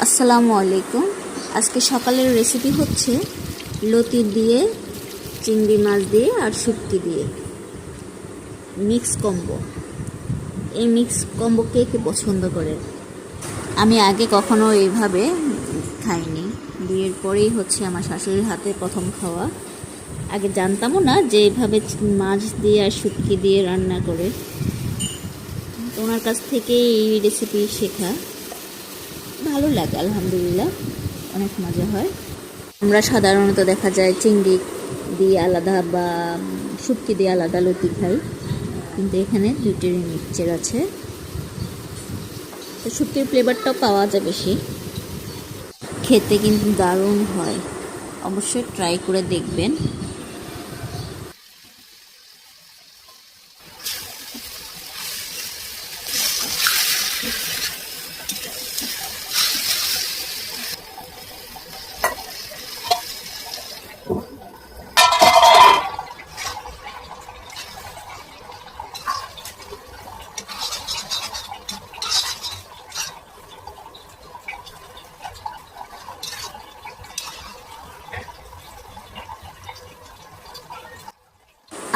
আসসালামু আলাইকুম। আজকে সকালের রেসিপি হচ্ছে লতি দিয়ে, চিংড়ি মাছ দিয়ে আর শুটকি দিয়ে মিক্স কম্বো। এই মিক্স কম্বো কে কে পছন্দ করে? আমি আগে কখনো এইভাবে খাইনি। বিয়ের পরেই হচ্ছে আমার শাশুড়ির হাতে প্রথম খাওয়া। আগে জানতামও না যে এইভাবে মাছ দিয়ে আর শুটকি দিয়ে রান্না করে। ওনার কাছ থেকে এই রেসিপি শেখা। ভালো লাগে, আলহামদুলিল্লাহ, অনেক মজা হয়। আমরা সাধারণত দেখা যায় চিংড়ি দিয়ে আলাদা বা শুটকি দিয়ে আলাদা লতি খাই, কিন্তু এখানে দুইটির মিক্সচার আছে, তো শুটকির ফ্লেভারটাও পাওয়া যায় বেশি। খেতে কিন্তু দারুণ হয়, অবশ্যই ট্রাই করে দেখবেন।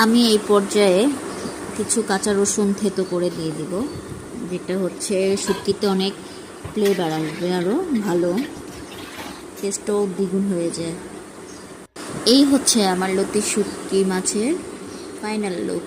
আমি এই পর্যায়ে কিছু কাঁচা রসুন থেতো করে দিয়ে দিব, যেটা হচ্ছে শুটকিতে অনেক ফ্লেভার আসবে, আরও ভালো টেস্টও দ্বিগুণ হয়ে যায়। এই হচ্ছে আমার লতি শুটকি মাছের ফাইনাল লুক।